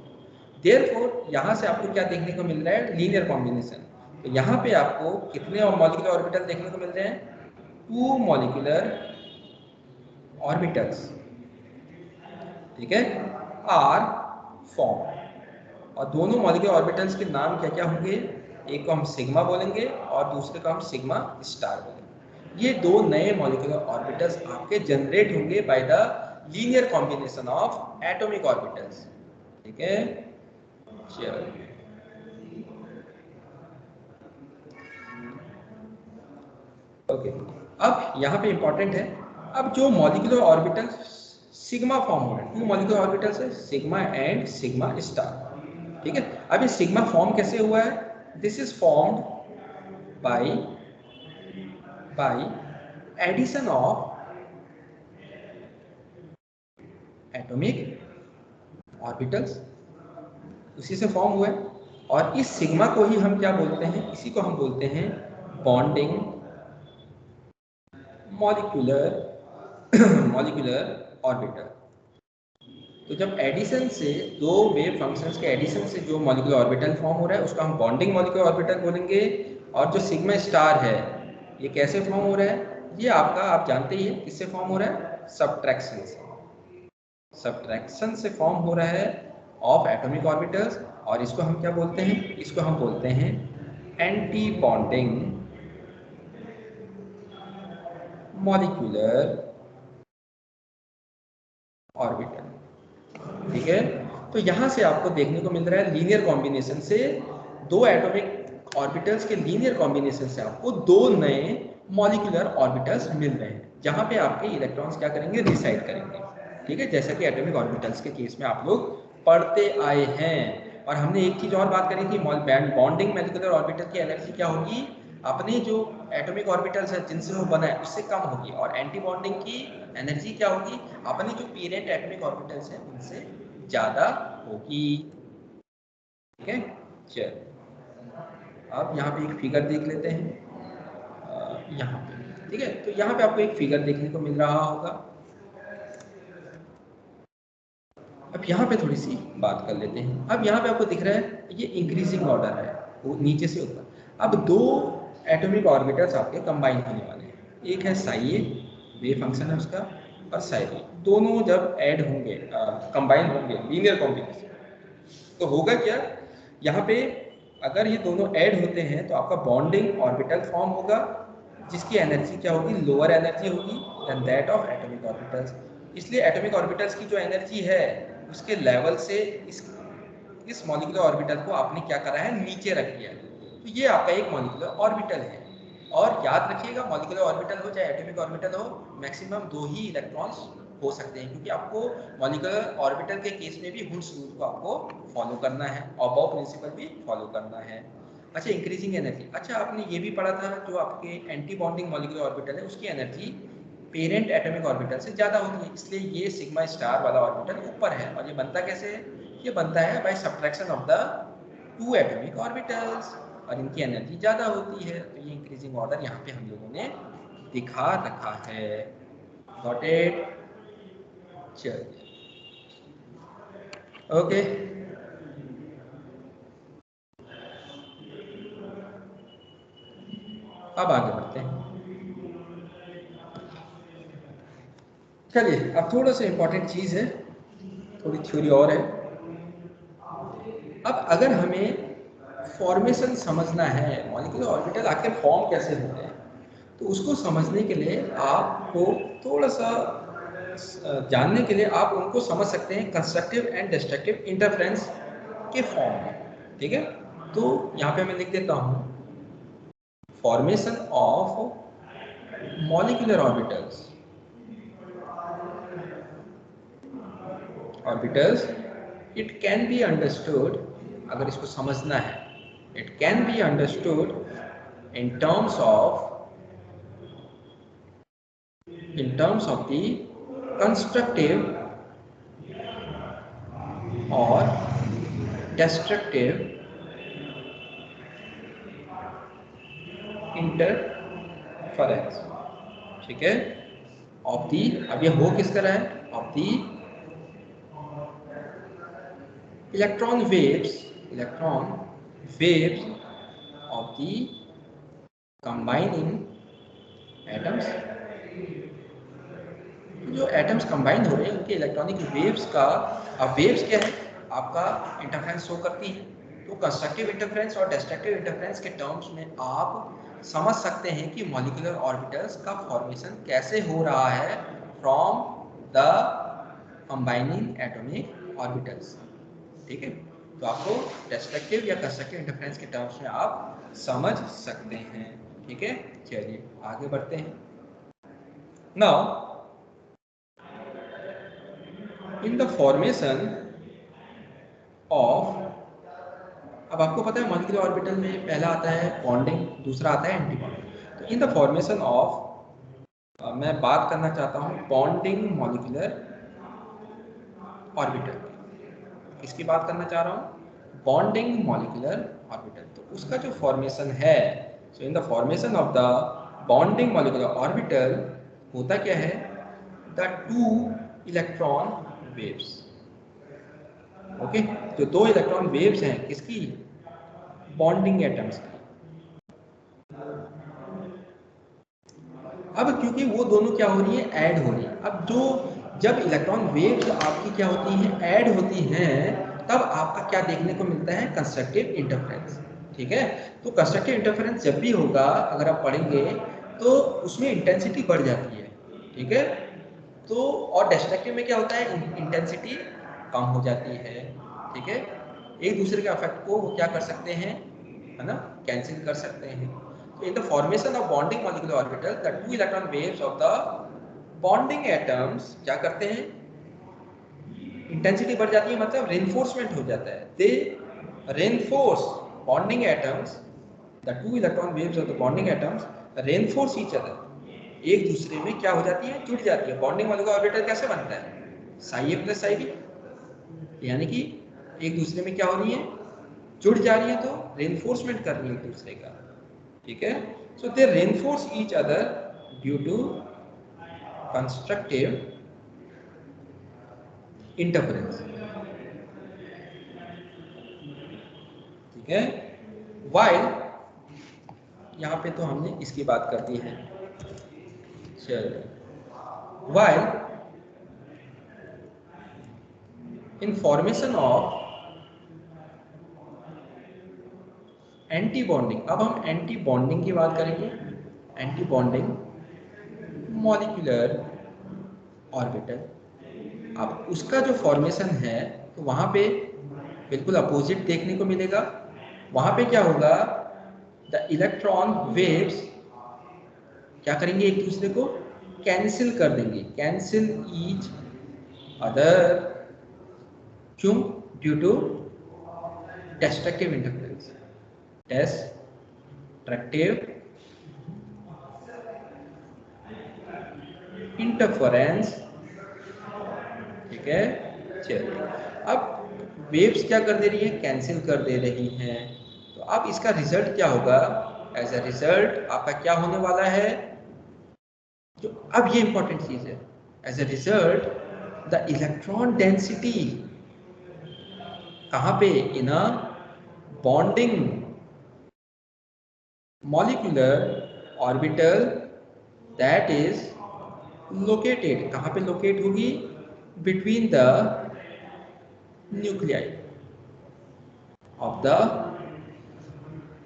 देयरफॉर यहाँ से आपको क्या देखने को मिल रहा है, लीनियर कॉम्बिनेशन। तो यहाँ पे आपको कितने और मॉलिक्यूलर ऑर्बिटल देखने को मिल रहे हैं, 2 मॉलिक्यूलर ऑर्बिटल्स, ठीक है, आर फॉर्म। और दोनों मॉलिक्यूलर ऑर्बिटल्स के नाम क्या क्या होंगे, एक को हम सिग्मा बोलेंगे और दूसरे को हम सिग्मा स्टार बोलेंगे। ये दो नए मॉलिक्यूलर ऑर्बिटल्स आपके जनरेट होंगे by the linear combination of atomic orbitals, ठीक है। चलो, ओके, अब यहाँ पे इंपॉर्टेंट है, अब जो मॉलिक्यूलर ऑर्बिटल सिग्मा फॉर्म हो रहा है, 2 मॉलिक्यूलर ऑर्बिटल्स है, सिग्मा एंड सिग्मा स्टार, ठीक है। अब ये सिग्मा फॉर्म कैसे हुआ है, this is formed by addition of atomic orbitals, उसी से फॉर्म हुआ है। और इस सिग्मा को ही हम क्या बोलते हैं, इसी को हम बोलते हैं बॉन्डिंग मॉलिक्यूलर ऑर्बिटल। तो जब एडिशन से दो वेव फंक्शंस के एडिशन से जो मॉलिक्यूलर ऑर्बिटल फॉर्म हो रहा है उसको हम बॉन्डिंग मॉलिक्यूलर ऑर्बिटल बोलेंगे। और जो सिग्मा स्टार है ये कैसे फॉर्म हो रहा है, ये आपका आप जानते ही है किससे फॉर्म हो रहा है, सब्ट्रैक्शन से। सब्ट्रैक्शन से फॉर्म हो रहा है ऑफ एटॉमिक ऑर्बिटल्स, और इसको हम क्या बोलते हैं, इसको हम बोलते हैं एंटी बॉन्डिंग मॉलिक्यूलर ऑर्बिटल, ठीक है। तो यहां से आपको देखने को मिल रहा है लीनियर कॉम्बिनेशन से, दो एटॉमिक ऑर्बिटल्स के लीनियर कॉम्बिनेशन से आपको दो नए मॉलिक्यूलर ऑर्बिटल्स मिल रहे हैं, जहां पे आपके इलेक्ट्रॉन्स क्या करेंगे, रिसाइड करेंगे, ठीक है, जैसा कि एटॉमिक ऑर्बिटल्स के केस में आप लोग पढ़ते आए हैं। और हमने एक चीज और बात करी थी, बॉन्डिंग मॉलिक्यूलर ऑर्बिटल की एनर्जी क्या होगी, अपने जो एटॉमिक ऑर्बिटल्स है जिनसे वो बना है उससे कम होगी, और एंटी बॉन्डिंग की एनर्जी क्या होगी, अपने जो पेरेंट एटॉमिक ऑर्बिटल्स हैं उनसे ज़्यादा होगी, ठीक है। चलो, अब यहाँ पे एक फिगर देख लेते हैं, यहाँ पे, ठीक है। तो यहाँ पे आपको एक फिगर देखने को मिल रहा होगा। अब यहाँ पे थोड़ी सी बात कर लेते हैं। अब यहाँ पे आपको दिख रहा है ये इंक्रीजिंग ऑर्डर है, वो नीचे से ऊपर। अब दो एटॉमिक ऑर्बिटल्स आपके कंबाइन होने वाले हैं, एक है साई ए, वेव फंक्शन है उसका, और साई बी, दोनों जब ऐड होंगे, कंबाइन होंगे लीनियर कॉम्बिनेशन, तो होगा क्या, यहाँ पे अगर ये दोनों ऐड होते हैं तो आपका बॉन्डिंग ऑर्बिटल फॉर्म होगा, जिसकी एनर्जी क्या होगी, लोअर एनर्जी होगी than that of atomic orbitals. इसलिए एटॉमिक ऑर्बिटल्स की जो एनर्जी है उसके लेवल से इस मॉलिक्यूलर ऑर्बिटल को आपने क्या करा है, नीचे रख दिया है। तो ये आपका एक मॉलिक्यूलर ऑर्बिटल है। और याद रखिएगा, मॉलिक्यूलर ऑर्बिटल हो चाहे एटॉमिक ऑर्बिटल हो, मैक्सिमम 2 ही इलेक्ट्रॉन्स हो सकते हैं, क्योंकि आपको मॉलिक्यूलर ऑर्बिटल के केस में भी हुड्स रूल को आपको फॉलो करना है, अबॉव प्रिंसिपल भी फॉलो करना है। अच्छा, इंक्रीजिंग एनर्जी, अच्छा आपने ये भी पढ़ा था, जो आपके एंटी बॉन्डिंग मॉलिक्यूलर ऑर्बिटल है उसकी एनर्जी पेरेंट एटॉमिक ऑर्बिटल से ज़्यादा होती है, इसलिए ये सिग्मा स्टार वाला ऑर्बिटल ऊपर है। और ये बनता कैसे है, ये बनता है by subtraction of the 2 atomic orbitals, और इनकी एनर्जी ज़्यादा होती है। तो ये इंक्रीजिंग ऑर्डर यहाँ पे हम लोगों ने दिखा रखा है, गॉट इट। चलिए, ओके, अब आगे बढ़ते हैं। चलिए, अब थोड़ा सा इंपॉर्टेंट चीज़ है, थोड़ी थ्योरी और है। अब अगर हमें फॉर्मेशन समझना है, मॉलिक्यूलर ऑर्बिटल आखिर फॉर्म कैसे होते हैं, तो उसको समझने के लिए आपको थोड़ा सा जानने के लिए आप उनको समझ सकते हैं कंस्ट्रक्टिव एंड डिस्ट्रक्टिव इंटरफेरेंस के फॉर्म में। ठीक है, तो यहाँ पे मैं लिख देता हूँ formation of molecular orbitals. Orbitals it can be understood, अगर इसको समझना है, it can be understood in terms of the constructive or destructive interference। ठीक है, of the, अब ये हो किसका रहा है, of the electron waves of the combining atoms। जो एटम्स कंबाइन हो रहे हैं उनके इलेक्ट्रॉनिक वेव्स का, अब वेव्स क्या है आपका इंटरफेरेंस शो करती है, तो कंस्ट्रक्टिव इंटरफेरेंस और डिस्ट्रक्टिव इंटरफेरेंस के टर्म्स में आप समझ सकते हैं कि मॉलिक्यूलर ऑर्बिटल्स का फॉर्मेशन कैसे हो रहा है from the combining atomic orbitals. ठीक है, तो आपको डिस्ट्रक्टिव या कंस्ट्रक्टिव इंटरफेरेंस के टर्म्स में आप समझ सकते हैं। ठीक है, चलिए आगे बढ़ते हैं। Now in the formation of, अब आपको पता है मॉलिक्यूलर ऑर्बिटल में पहला आता है बॉन्डिंग, दूसरा आता है एंटी बॉन्डिंग। तो इन द फॉर्मेशन ऑफ, मैं बात करना चाहता हूँ बॉन्डिंग मॉलिक्यूलर ऑर्बिटल, किसकी बात करना चाह रहा हूँ, बॉन्डिंग मॉलिक्यूलर ऑर्बिटल। तो उसका जो फॉर्मेशन है, so in the formation of the bonding molecular orbital होता क्या है, the two electron waves. Okay, जो दो इलेक्ट्रॉन वेव्स हैं किसकी, बॉन्डिंग एटम्स की। अब क्योंकि वो दोनों क्या हो रही है, ऐड हो रही है। अब जो जब इलेक्ट्रॉन वेव्स आपकी क्या होती हैं, ऐड होती हैं, तब आपका क्या देखने को मिलता है, कंस्ट्रक्टिव इंटरफेरेंस। ठीक है, तो कंस्ट्रक्टिव इंटरफेरेंस जब भी होगा, अगर आप पढ़ेंगे तो उसमें इंटेंसिटी बढ़ जाती है। ठीक है, तो और डिस्ट्रक्टिव में क्या होता है, इंटेंसिटी कम हो जाती है। ठीक है, एक दूसरे के इफेक्ट को वो क्या कर सकते हैं, है ना, कैंसिल कर सकते हैं। तो इन the formation of bonding molecular orbital the two electron waves of the bonding atoms क्या करते हैं, इंटेंसिटी बढ़ जाती है, मतलब रेनफोर्समेंट हो जाता है। They reinforce bonding atoms, the two electron waves of the bonding atoms reinforce each other, एक दूसरे में क्या हो जाती है, जुड़ जाती है। बॉन्डिंग मॉलिक्यूलर ऑर्बिटल कैसे बनता है, साई ए प्लस साई बी, यानी कि एक दूसरे में क्या हो रही है, जुड़ जा रही है, तो रेनफोर्समेंट कर रही है एक दूसरे का। ठीक है, so they reinforce each other due to constructive interference. ठीक है, वाइल, यहाँ पे तो हमने इसकी बात कर दी है। चलिए, while in formation of anti bonding, अब हम एंटी बॉन्डिंग की बात करेंगे। एंटी बॉन्डिंग मॉलिक्यूलर ऑर्बिटल, अब उसका जो फॉर्मेशन है, तो वहां पे बिल्कुल अपोजिट देखने को मिलेगा। वहां पे क्या होगा, द इलेक्ट्रॉन वेव्स क्या करेंगे, एक दूसरे को कैंसिल कर देंगे, कैंसिल ईच अदर, क्यों, due to destructive interference, destructive interference. ठीक है, चलिए, अब वेव्स क्या कर दे रही है, कैंसिल कर दे रही हैं, तो अब इसका रिजल्ट क्या होगा, एज अ रिजल्ट आपका क्या होने वाला है, जो अब ये इंपॉर्टेंट चीज है, as a result the electron density कहां पे, in a bonding molecular orbital that is located, कहां पे लोकेट होगी, between the nuclei of the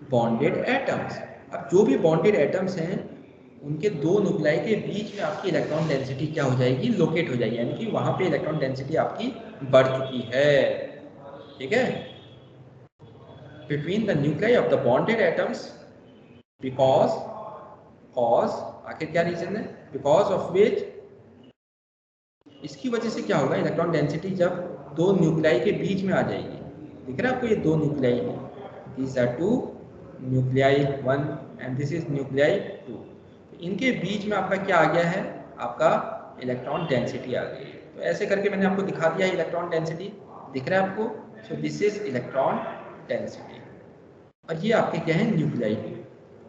bonded atoms. अब जो भी बॉन्डेड एटम्स हैं उनके दो न्यूक्लियाई के बीच में आपकी इलेक्ट्रॉन डेंसिटी क्या हो जाएगी, लोकेट हो जाएगी, यानी कि वहां पे इलेक्ट्रॉन डेंसिटी आपकी बढ़ चुकी है। ठीक है, between the nuclei of the bonded atoms because आखिर क्या रीजन है, बिकॉज ऑफ विच, इसकी वजह से क्या होगा, इलेक्ट्रॉन डेंसिटी जब दो न्यूक्लियाई के बीच में आ जाएगी, दिख रहा है आपको ये दो न्यूक्लियाई है, these are two nuclei 1 and this is nuclei 2, इनके बीच में आपका क्या आ गया है, आपका इलेक्ट्रॉन डेंसिटी आ गई है। तो ऐसे करके मैंने आपको दिखा दिया इलेक्ट्रॉन डेंसिटी, दिख रहा है आपको, so this is electron density, और ये आपके क्या है, न्यूक्लियाई।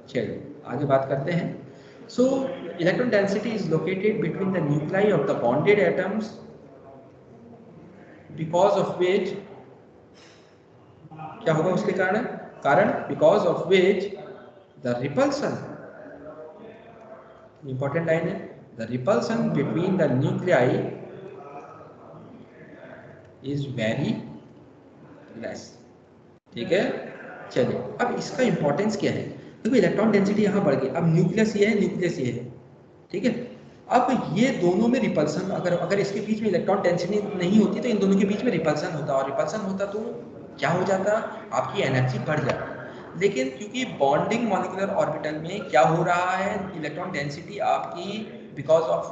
चलिए आगे बात करते हैं। So electron density is located between the nuclei of the bonded atoms because of which, क्या होगा उसके कारण because of which the repulsion, important line है, the repulsion between the nuclei is very less। ठीक है, चलिए अब इसका इंपॉर्टेंस क्या है, देखो इलेक्ट्रॉन डेंसिटी यहाँ बढ़ गई, अब न्यूक्लियस ये है, न्यूक्लियस ये है, ठीक है, अब ये दोनों में रिपल्सन, अगर इसके बीच में इलेक्ट्रॉन डेंसिटी नहीं होती तो इन दोनों के बीच में रिपल्सन होता, और रिपल्सन होता तो क्या हो जाता, आपकी एनर्जी बढ़ जाती। लेकिन क्योंकि बॉन्डिंग मॉलिक्यूलर ऑर्बिटल में क्या हो रहा है, इलेक्ट्रॉन डेंसिटी आपकी because of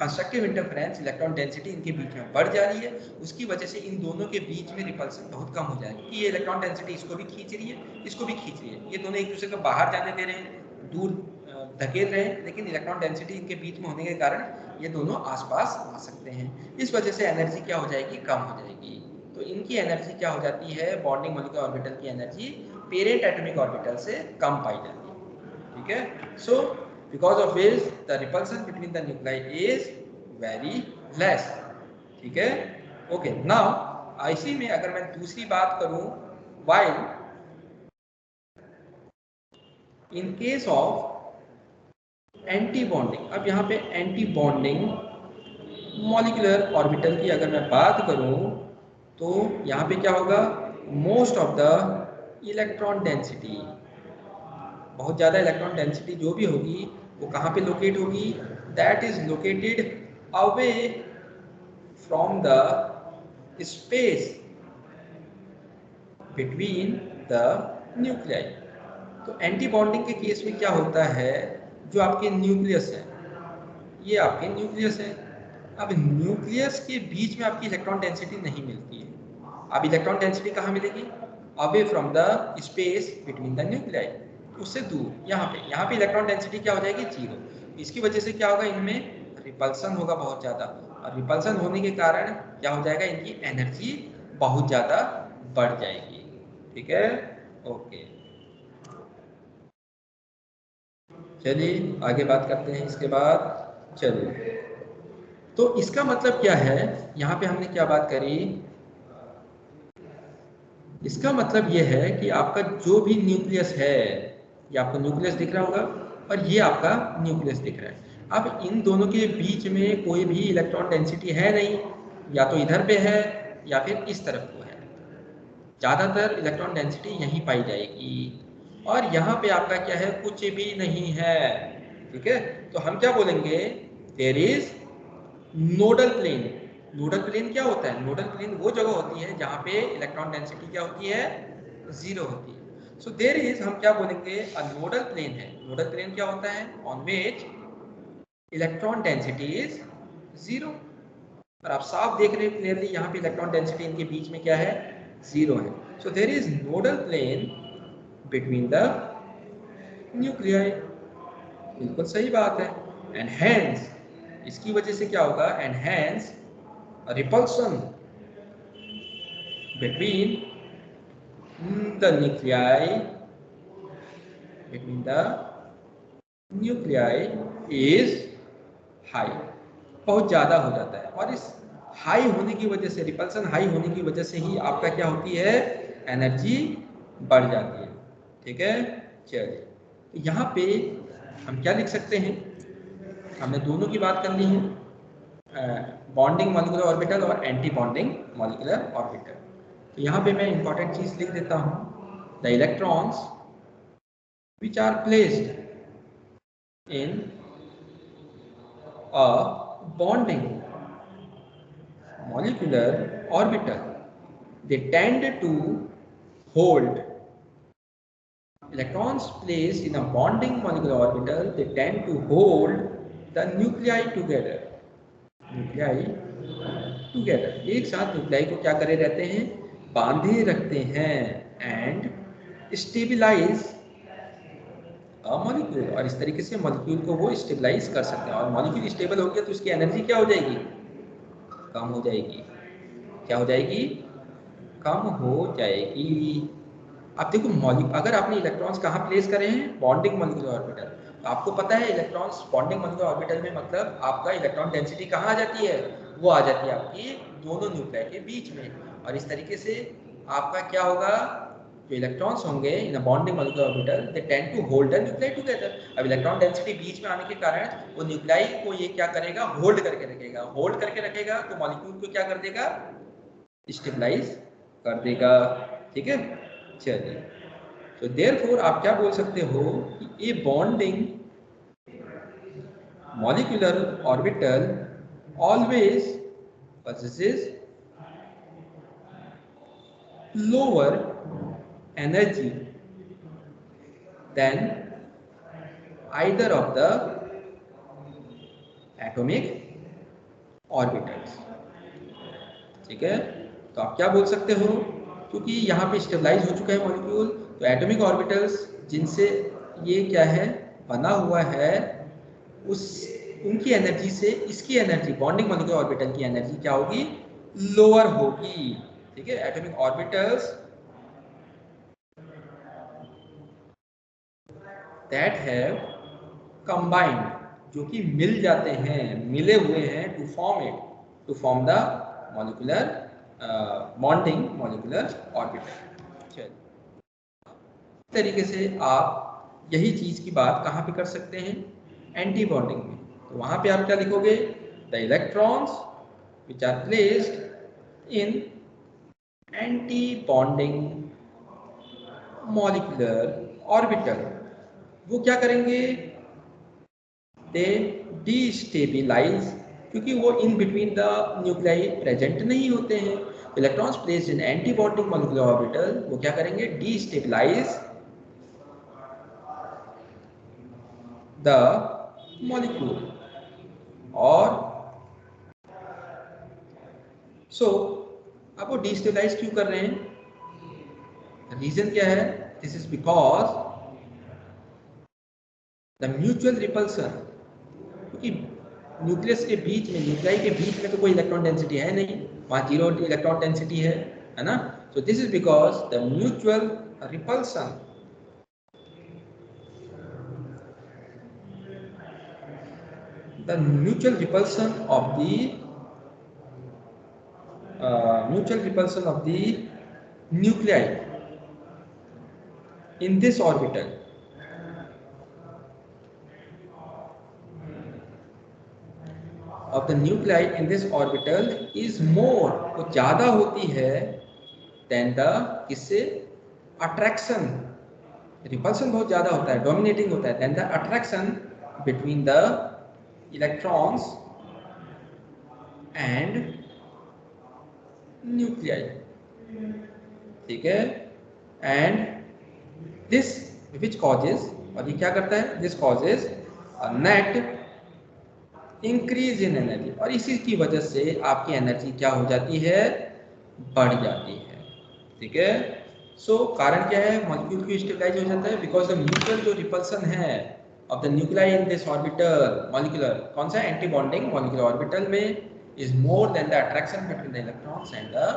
constructive interference, electron density इनके बीच में बढ़ जा रही है, उसकी वजह से इन दोनों के बीच में रिपल्सन बहुत कम हो जाएगी, क्योंकि ये इलेक्ट्रॉन डेंसिटी इसको भी खींच रही है, इसको भी खींच रही है, ये दोनों एक दूसरे को बाहर जाने दे रहे हैं, दूर धकेल रहे हैं, लेकिन इलेक्ट्रॉन डेंसिटी इनके बीच में होने के कारण ये दोनों आसपास आ सकते हैं, इस वजह से एनर्जी क्या हो जाएगी, कम हो जाएगी। तो इनकी एनर्जी क्या हो जाती है, बॉन्डिंग मॉलिक्यूलर ऑर्बिटल की एनर्जी पेरेंट एटॉमिक ऑर्बिटल से कम पाई जाती है। ठीक है, सो because of which the repulsion between the nuclei is very less। ठीक है, ओके, नाउ इसी में अगर मैं दूसरी बात करूं, while in case of anti bonding, अब यहाँ पे एंटी बॉन्डिंग मॉलिक्यूलर ऑर्बिटल की अगर मैं बात करूं तो यहाँ पे क्या होगा, most of the electron density, बहुत ज़्यादा इलेक्ट्रॉन डेंसिटी जो भी होगी वो कहाँ पे लोकेट होगी, that is located away from the space between the nuclei. तो एंटी बॉन्डिंग के केस में क्या होता है, जो आपके न्यूक्लियस है, ये आपके न्यूक्लियस है, अब न्यूक्लियस के बीच में आपकी इलेक्ट्रॉन डेंसिटी नहीं मिलती है, अब इलेक्ट्रॉन डेंसिटी कहाँ मिलेगी, away from the space between the nuclei, उससे दूर, यहाँ पे इलेक्ट्रॉन डेंसिटी क्या हो जाएगी, जीरो। इसकी वजह से क्या होगा, इनमें रिपल्सन होगा बहुत ज़्यादा, और रिपल्सन होने के कारण क्या हो जाएगा, इनकी एनर्जी बहुत ज़्यादा बढ़ जाएगी। ठीक है, ओके, चलिए आगे बात करते हैं इसके बाद। चलिए, तो इसका मतलब क्या है, यहाँ पे हमने क्या बात करी, इसका मतलब ये है कि आपका जो भी न्यूक्लियस है, ये आपको न्यूक्लियस दिख रहा होगा और ये आपका न्यूक्लियस दिख रहा है, अब इन दोनों के बीच में कोई भी इलेक्ट्रॉन डेंसिटी है नहीं, या तो इधर पे है या फिर इस तरफ को है, ज़्यादातर इलेक्ट्रॉन डेंसिटी यहीं पाई जाएगी, और यहाँ पे आपका क्या है, कुछ भी नहीं है। ठीक है, तो हम क्या बोलेंगे, there is nodal plane. Nodal plane क्या होता है, नोडल प्लेन वो जगह होती है जहाँ पे इलेक्ट्रॉन डेंसिटी क्या होती है, जीरो होती है। सो देयर इज, हम क्या बोलेंगे, अ नोडल प्लेन है। नोडल प्लेन क्या होता है, on which electron density is zero, और आप साफ देख रहे हैं क्लियरली, यहाँ पे इलेक्ट्रॉन डेंसिटी इनके बीच में क्या है, जीरो है। So there is nodal plane between the nuclei, बिल्कुल सही बात है, एंड हेंस, इसकी वजह से क्या होगा, and hence repulsion between the nuclei is high, बहुत ज़्यादा हो जाता है, और इस हाई होने की वजह से, रिपल्सन हाई होने की वजह से ही आपका क्या होती है, एनर्जी बढ़ जाती है। ठीक है, चलिए, तो यहाँ पे हम क्या लिख सकते हैं, हमने दोनों की बात कर ली है, बॉन्डिंग मॉलिक्यूलर ऑर्बिटल और एंटी बॉन्डिंग मॉलिक्यूलर ऑर्बिटल। तो यहाँ पे मैं इंपॉर्टेंट चीज़ लिख देता हूँ, the electrons which are placed in a bonding molecular orbital, they tend to hold. Electrons placed in a bonding molecular orbital, they tend to hold the nuclei together. nuclei together, एक साथ nuclei को क्या करे रहते हैं, बांधे रखते हैं, एंड स्टेबलाइज अ मॉलिक्यूल, और इस तरीके से मॉलिक्यूल को वो स्टेबलाइज कर सकते हैं। और मॉलिक्यूल स्टेबल हो गया तो उसकी एनर्जी क्या हो जाएगी, कम हो जाएगी। क्या हो जाएगी, कम हो जाएगी। आप देखो अगर आपने इलेक्ट्रॉन्स कहाँ प्लेस करे हैं, बॉन्डिंग मॉलिक्यूलर ऑर्बिटल, तो आपको पता है इलेक्ट्रॉन्स बॉन्डिंग मॉलिक्यूलर ऑर्बिटल में मतलब आपका इलेक्ट्रॉन डेंसिटी कहाँ आ जाती है, वो आ जाती है आपकी दोनों न्यूक्लियाई के बीच में। और इस तरीके से आपका क्या होगा, जो इलेक्ट्रॉन्स होंगे in a bonding molecular orbital, they tend to hold the nuclei together. अब इलेक्ट्रॉन डेंसिटी बीच में आने के कारण वो न्यूक्लियाई को ये क्या करेगा, होल्ड करके रखेगा। होल्ड करके रखेगा तो मॉलिक्यूल को क्या कर देगा, स्टेबलाइज कर देगा। ठीक है, चलिए। तो देयरफॉर आप क्या बोल सकते हो कि a bonding molecular orbital always possesses lower energy than either of the atomic orbitals। ठीक है, तो आप क्या बोल सकते हो, क्योंकि यहाँ पे स्टेबलाइज हो चुका है मॉलिक्यूल, तो एटॉमिक ऑर्बिटल्स जिनसे ये क्या है बना हुआ है, उस उनकी एनर्जी से इसकी एनर्जी, बॉन्डिंग मॉलिक्यूलर ऑर्बिटल की एनर्जी क्या होगी, लोअर होगी। ठीक है, atomic orbitals that have combined, जो कि मिल जाते हैं, मिले हुए हैं, to form the molecular bonding molecular orbital. चलिए, इस तरीके से आप यही चीज की बात कहाँ पे कर सकते हैं, एंटी बॉन्डिंग में। तो वहां पे आप क्या लिखोगे, the electrons which are placed in anti bonding molecular orbital, वो क्या करेंगे, दे डिस्टेबलाइज, क्योंकि वो in between the nuclei present नहीं होते हैं। Electrons placed in anti bonding molecular orbital वो क्या करेंगे, डिस्टेबलाइज द मॉलिक्यूल। और सो अब वो डिस्टेबलाइज क्यों कर रहे हैं, रीजन क्या है, this is because the mutual repulsion, क्योंकि न्यूक्लियस के बीच में, न्यूक्लियाई के बीच में तो कोई इलेक्ट्रॉन डेंसिटी है नहीं, वहाँ जीरो इलेक्ट्रॉन डेंसिटी है ना। So this is because the mutual repulsion, the mutual repulsion of the nuclei in this orbital is more, वो ज्यादा होती है than the किससे, attraction, रिपल्सन बहुत ज्यादा होता है, डोमिनेटिंग होता है, than the attraction between the electrons and nuclei। ठीक है, and this which causes, और ये क्या करता है, this causes a net increase in energy, और इसी की वजह से आपकी एनर्जी क्या हो जाती है, बढ़ जाती है। ठीक है, सो कारण क्या है, मॉलिक्यूल क्यों स्टेबलाइज हो जाता है, बिकॉज द म्यूचुअल जो रिपल्सन है of the nuclei in this orbital molecular, कौन सा, एंटी बॉन्डिंग मॉलिक्यूलर ऑर्बिटल में, is more than the attraction between the electrons and the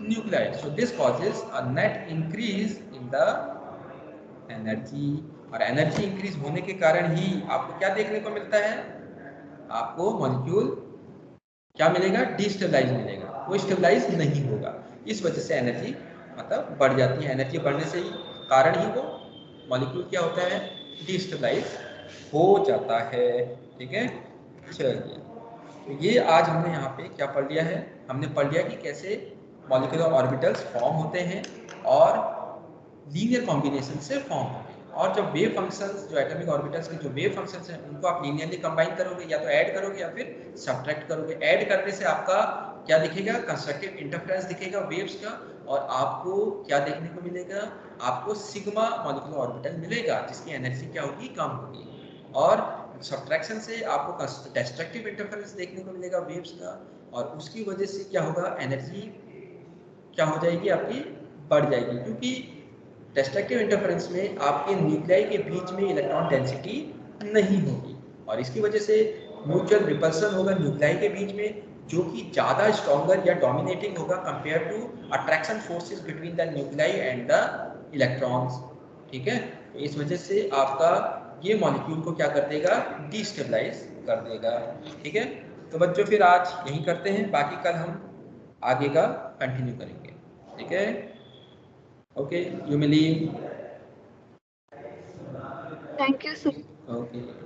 nuclei, so this causes a net increase in the energy। और energy increase होने के कारण ही आपको क्या देखने को मिलता है, आपको मॉलिक्यूल क्या मिलेगा, डिस्टेबलाइज मिलेगा, वो स्टेबलाइज नहीं होगा, इस वजह से एनर्जी मतलब बढ़ जाती है। एनर्जी बढ़ने से ही कारण ही वो मॉलिक्यूल क्या होता है, डिस्टेबलाइज हो जाता है। ठीक है, चलिए, तो ये आज हमने यहाँ पे क्या पढ़ लिया है, हमने पढ़ लिया कि कैसे मॉलिक्यूलर ऑर्बिटल्स फॉर्म होते हैं और लीनियर कॉम्बिनेशन से फॉर्म होंगे। और जब वेव फंक्शंस, जो एटॉमिक ऑर्बिटल्स के जो वेव फंक्शंस हैं, उनको आप लीनियरली कंबाइन करोगे, या तो ऐड करोगे या फिर सब्ट्रैक्ट करोगे। ऐड करने से आपका क्या दिखेगा? कंस्ट्रक्टिव इंटरफेरेंस दिखेगा वेव्स का, और आपको क्या देखने को मिलेगा? आपको सिग्मा मॉलिक्यूलर ऑर्बिटल मिलेगा, जिसकी एनर्जी क्या होगी? कम होगी। और सब्ट्रैक्शन से आपको डिस्ट्रक्टिव इंटरफेरेंस देखने को मिलेगा वेव्स का, और उसकी वजह से क्या होगा? एनर्जी क्या हो जाएगी? आपकी बढ़ जाएगी, क्योंकि डिस्ट्रक्टिव इंटरफेरेंस में आपके न्यूक्लियाई के बीच में इलेक्ट्रॉन डेंसिटी नहीं होगी, और इसकी वजह से म्यूचुअल रिपल्सन होगा न्यूक्लियाई के बीच में, जो कि ज़्यादा स्ट्रॉन्गर या डोमिनेटिंग होगा compare to attraction forces between the nuclei and the electrons. ठीक है, तो इस वजह से आपका ये मॉलिक्यूल को क्या कर देगा? डिस्टेबलाइज कर देगा। ठीक है, तो बच्चों फिर आज यही करते हैं, बाकी कल हम आगे का कंटिन्यू करेंगे। ठीक है, okay, you may leave. Thank you sir. Okay.